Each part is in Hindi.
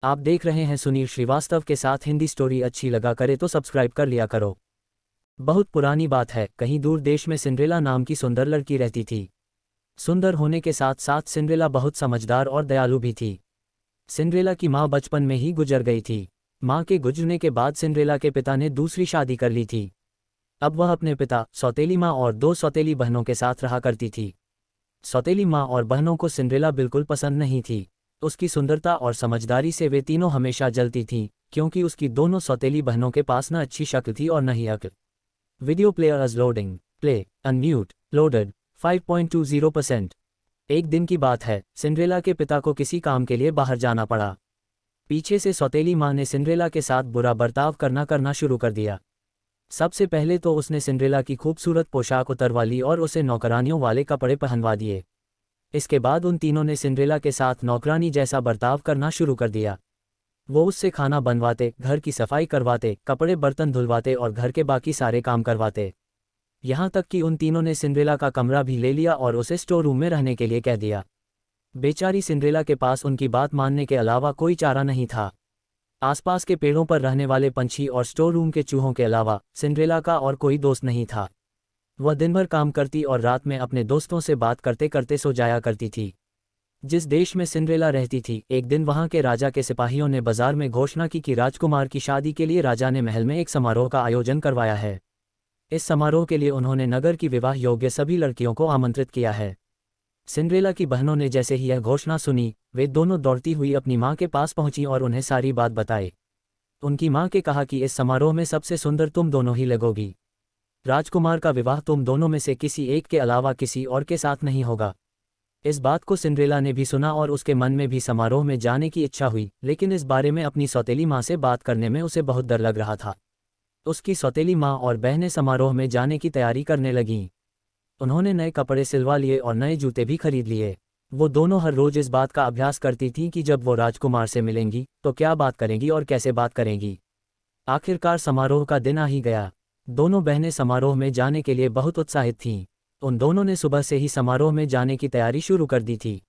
आप देख रहे हैं सुनील श्रीवास्तव के साथ हिंदी स्टोरी। अच्छी लगा करे तो सब्सक्राइब कर लिया करो। बहुत पुरानी बात है, कहीं दूर देश में सिंड्रेला नाम की सुंदर लड़की रहती थी। सुंदर होने के साथ साथ सिंड्रेला बहुत समझदार और दयालु भी थी। सिंड्रेला की माँ बचपन में ही गुजर गई थी। माँ के गुजरने के बाद सिंड्रेला के पिता ने दूसरी शादी कर ली थी। अब वह अपने पिता, सौतेली माँ और दो सौतेली बहनों के साथ रहा करती थी। सौतेली माँ और बहनों को सिंड्रेला बिल्कुल पसंद नहीं थी। उसकी सुंदरता और समझदारी से वे तीनों हमेशा जलती थीं, क्योंकि उसकी दोनों सौतेली बहनों के पास न अच्छी शक्ल थी और न ही अक्ल। Video player is loading. Play unmute loaded 5.20%। एक दिन की बात है, सिंड्रेला के पिता को किसी काम के लिए बाहर जाना पड़ा। पीछे से सौतेली माँ ने सिंड्रेला के साथ बुरा बर्ताव करना शुरू कर दिया। सबसे पहले तो उसने सिंड्रेला की खूबसूरत पोशाक उतरवा ली और उसे नौकरानियों वाले कपड़े पहनवा दिए। इसके बाद उन तीनों ने सिंड्रेला के साथ नौकरानी जैसा बर्ताव करना शुरू कर दिया। वो उससे खाना बनवाते, घर की सफाई करवाते, कपड़े बर्तन धुलवाते और घर के बाकी सारे काम करवाते। यहाँ तक कि उन तीनों ने सिंड्रेला का कमरा भी ले लिया और उसे स्टोर रूम में रहने के लिए कह दिया। बेचारी सिंड्रेला के पास उनकी बात मानने के अलावा कोई चारा नहीं था। आसपास के पेड़ों पर रहने वाले पंछी और स्टोर रूम के चूहों के अलावा सिंड्रेला का और कोई दोस्त नहीं था। वह दिन भर काम करती और रात में अपने दोस्तों से बात करते करते सो जाया करती थी। जिस देश में सिंड्रेला रहती थी, एक दिन वहां के राजा के सिपाहियों ने बाजार में घोषणा की कि राजकुमार की शादी के लिए राजा ने महल में एक समारोह का आयोजन करवाया है। इस समारोह के लिए उन्होंने नगर की विवाह योग्य सभी लड़कियों को आमंत्रित किया है। सिंड्रेला की बहनों ने जैसे ही यह घोषणा सुनी, वे दोनों दौड़ती हुई अपनी माँ के पास पहुंची और उन्हें सारी बात बताई। उनकी माँ के कहा कि इस समारोह में सबसे सुंदर तुम दोनों ही लगोगी। राजकुमार का विवाह तुम दोनों में से किसी एक के अलावा किसी और के साथ नहीं होगा। इस बात को सिंड्रेला ने भी सुना और उसके मन में भी समारोह में जाने की इच्छा हुई, लेकिन इस बारे में अपनी सौतेली माँ से बात करने में उसे बहुत डर लग रहा था। उसकी सौतेली माँ और बहनें समारोह में जाने की तैयारी करने लगीं। उन्होंने नए कपड़े सिलवा लिए और नए जूते भी खरीद लिए। वो दोनों हर रोज इस बात का अभ्यास करती थीं कि जब वो राजकुमार से मिलेंगी तो क्या बात करेंगी और कैसे बात करेंगी। आखिरकार समारोह का दिन आ ही गया। दोनों बहनें समारोह में जाने के लिए बहुत उत्साहित थीं। उन दोनों ने सुबह से ही समारोह में जाने की तैयारी शुरू कर दी थी।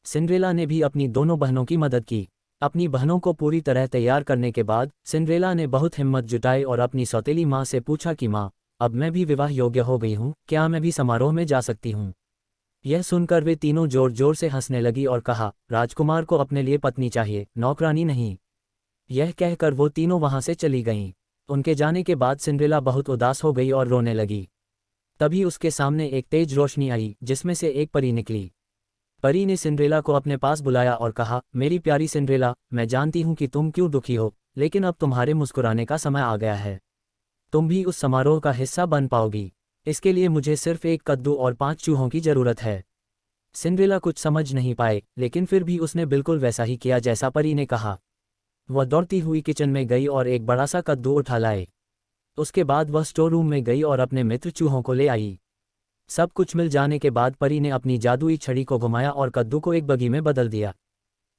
सिंड्रेला ने भी अपनी दोनों बहनों की मदद की। अपनी बहनों को पूरी तरह तैयार करने के बाद सिंड्रेला ने बहुत हिम्मत जुटाई और अपनी सौतेली माँ से पूछा कि माँ, अब मैं भी विवाह योग्य हो गई हूँ, क्या मैं भी समारोह में जा सकती हूँ। यह सुनकर वे तीनों जोर जोर से हंसने लगी और कहा, राजकुमार को अपने लिए पत्नी चाहिए, नौकरानी नहीं। यह कहकर वो तीनों वहां से चली गईं। उनके जाने के बाद सिंड्रेला बहुत उदास हो गई और रोने लगी। तभी उसके सामने एक तेज रोशनी आई, जिसमें से एक परी निकली। परी ने सिंड्रेला को अपने पास बुलाया और कहा, मेरी प्यारी सिंड्रेला, मैं जानती हूँ कि तुम क्यों दुखी हो, लेकिन अब तुम्हारे मुस्कुराने का समय आ गया है। तुम भी उस समारोह का हिस्सा बन पाओगी। इसके लिए मुझे सिर्फ एक कद्दू और 5 चूहों की जरूरत है। सिंड्रेला कुछ समझ नहीं पाए, लेकिन फिर भी उसने बिल्कुल वैसा ही किया जैसा परी ने कहा। वह दौड़ती हुई किचन में गई और एक बड़ा सा कद्दू उठा लाए। उसके बाद वह स्टोर रूम में गई और अपने मित्र चूहों को ले आई। सब कुछ मिल जाने के बाद परी ने अपनी जादुई छड़ी को घुमाया और कद्दू को एक बगी में बदल दिया।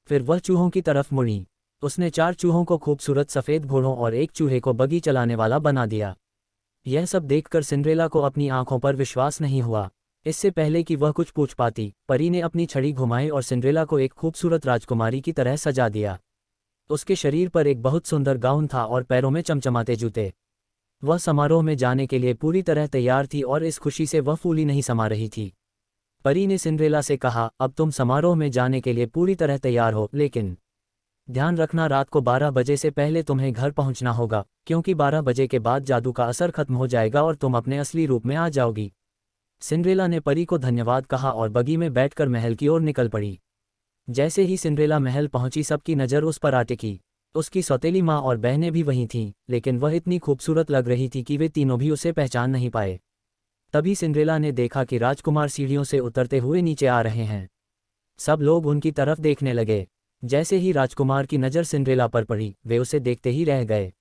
फिर वह चूहों की तरफ मुड़ी। उसने 4 चूहों को खूबसूरत सफ़ेद घोड़ों और एक चूहे को बगी चलाने वाला बना दिया। यह सब देखकर सिंड्रेला को अपनी आंखों पर विश्वास नहीं हुआ। इससे पहले कि वह कुछ पूछ पाती, परी ने अपनी छड़ी घुमाई और सिंड्रेला को एक खूबसूरत राजकुमारी की तरह सजा दिया। उसके शरीर पर एक बहुत सुंदर गाउन था और पैरों में चमचमाते जूते। वह समारोह में जाने के लिए पूरी तरह तैयार थी और इस खुशी से वह फूली नहीं समा रही थी। परी ने सिंड्रेला से कहा, अब तुम समारोह में जाने के लिए पूरी तरह तैयार हो, लेकिन ध्यान रखना रात को 12 बजे से पहले तुम्हें घर पहुंचना होगा, क्योंकि 12 बजे के बाद जादू का असर खत्म हो जाएगा और तुम अपने असली रूप में आ जाओगी। सिंड्रेला ने परी को धन्यवाद कहा और बगी में बैठकर महल की ओर निकल पड़ी। जैसे ही सिंड्रेला महल पहुंची, सबकी नज़र उस पर आ टिकी। उसकी सौतेली माँ और बहनें भी वहीं थीं, लेकिन वह इतनी खूबसूरत लग रही थी कि वे तीनों भी उसे पहचान नहीं पाए। तभी सिंड्रेला ने देखा कि राजकुमार सीढ़ियों से उतरते हुए नीचे आ रहे हैं। सब लोग उनकी तरफ देखने लगे। जैसे ही राजकुमार की नज़र सिंड्रेला पर पड़ी, वे उसे देखते ही रह गए।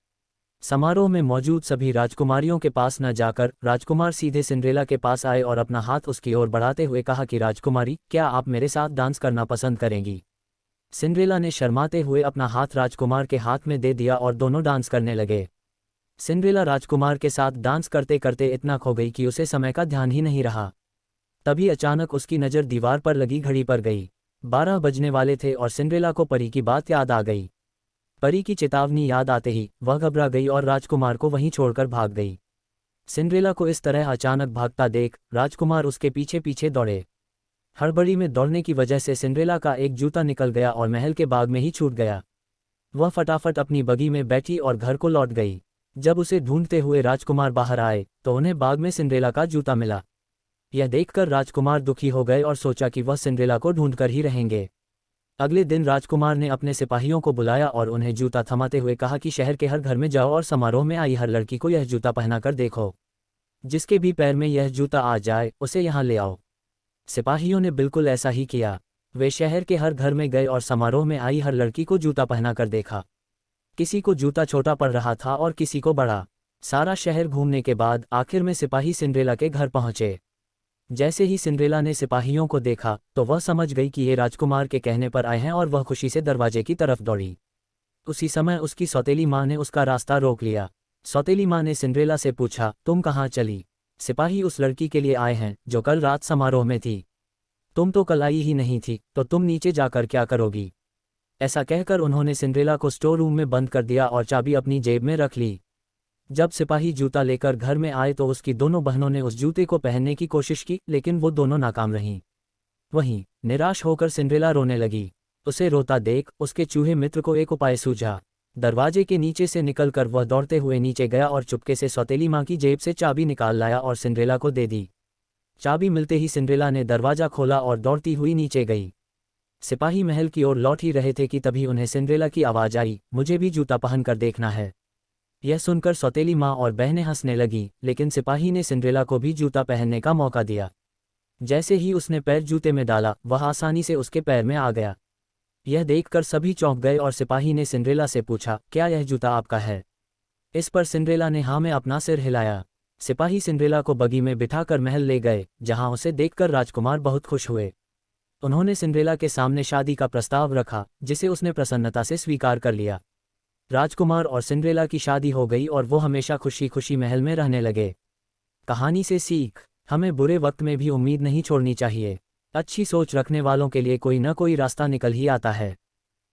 समारोह में मौजूद सभी राजकुमारियों के पास न जाकर राजकुमार सीधे सिंड्रेला के पास आए और अपना हाथ उसकी ओर बढ़ाते हुए कहा कि राजकुमारी, क्या आप मेरे साथ डांस करना पसंद करेंगी। सिंड्रेला ने शर्माते हुए अपना हाथ राजकुमार के हाथ में दे दिया और दोनों डांस करने लगे। सिंड्रेला राजकुमार के साथ डांस करते करते इतना खो गई कि उसे समय का ध्यान ही नहीं रहा। तभी अचानक उसकी नज़र दीवार पर लगी घड़ी पर गई। 12 बजने वाले थे और सिंड्रेला को परी की बात याद आ गई। परी की चेतावनी याद आते ही वह घबरा गई और राजकुमार को वहीं छोड़कर भाग गई। सिंड्रेला को इस तरह अचानक भागता देख राजकुमार उसके पीछे पीछे दौड़े। हड़बड़ी में दौड़ने की वजह से सिंड्रेला का एक जूता निकल गया और महल के बाग में ही छूट गया। वह फटाफट अपनी बगी में बैठी और घर को लौट गई। जब उसे ढूंढते हुए राजकुमार बाहर आए तो उन्हें बाग में सिंड्रेला का जूता मिला। यह देखकर राजकुमार दुखी हो गए और सोचा कि वह सिंड्रेला को ढूंढकर ही रहेंगे। अगले दिन राजकुमार ने अपने सिपाहियों को बुलाया और उन्हें जूता थमाते हुए कहा कि शहर के हर घर में जाओ और समारोह में आई हर लड़की को यह जूता पहनाकर देखो। जिसके भी पैर में यह जूता आ जाए उसे यहाँ ले आओ। सिपाहियों ने बिल्कुल ऐसा ही किया। वे शहर के हर घर में गए और समारोह में आई हर लड़की को जूता पहनाकर देखा। किसी को जूता छोटा पड़ रहा था और किसी को बड़ा। सारा शहर घूमने के बाद आखिर में सिपाही सिंड्रेला के घर पहुंचे। जैसे ही सिंड्रेला ने सिपाहियों को देखा तो वह समझ गई कि ये राजकुमार के कहने पर आए हैं और वह खुशी से दरवाजे की तरफ दौड़ी। उसी समय उसकी सौतेली माँ ने उसका रास्ता रोक लिया। सौतेली माँ ने सिंड्रेला से पूछा, तुम कहाँ चली? सिपाही उस लड़की के लिए आए हैं जो कल रात समारोह में थी। तुम तो कल आई ही नहीं थी, तो तुम नीचे जाकर क्या करोगी? ऐसा कहकर उन्होंने सिंड्रेला को स्टोर रूम में बंद कर दिया और चाबी अपनी जेब में रख ली। जब सिपाही जूता लेकर घर में आए तो उसकी दोनों बहनों ने उस जूते को पहनने की कोशिश की, लेकिन वो दोनों नाकाम रहीं। वहीं निराश होकर सिंड्रेला रोने लगी। उसे रोता देख उसके चूहे मित्र को एक उपाय सूझा। दरवाजे के नीचे से निकलकर वह दौड़ते हुए नीचे गया और चुपके से सौतेली माँ की जेब से चाबी निकाल लाया और सिंड्रेला को दे दी। चाबी मिलते ही सिंड्रेला ने दरवाजा खोला और दौड़ती हुई नीचे गई। सिपाही महल की ओर लौट ही रहे थे कि तभी उन्हें सिंड्रेला की आवाज़ आई, मुझे भी जूता पहनकर देखना है। यह सुनकर सौतेली माँ और बहनें हंसने लगीं, लेकिन सिपाही ने सिंड्रेला को भी जूता पहनने का मौका दिया। जैसे ही उसने पैर जूते में डाला वह आसानी से उसके पैर में आ गया। यह देखकर सभी चौंक गए और सिपाही ने सिंड्रेला से पूछा, क्या यह जूता आपका है? इस पर सिंड्रेला ने हाँ में अपना सिर हिलाया। सिपाही सिंड्रेला को बगी में बिठाकर महल ले गए, जहाँ उसे देखकर राजकुमार बहुत खुश हुए। उन्होंने सिंड्रेला के सामने शादी का प्रस्ताव रखा, जिसे उसने प्रसन्नता से स्वीकार कर लिया। राजकुमार और सिंड्रेला की शादी हो गई और वो हमेशा खुशी खुशी महल में रहने लगे। कहानी से सीख, हमें बुरे वक्त में भी उम्मीद नहीं छोड़नी चाहिए। अच्छी सोच रखने वालों के लिए कोई न कोई रास्ता निकल ही आता है।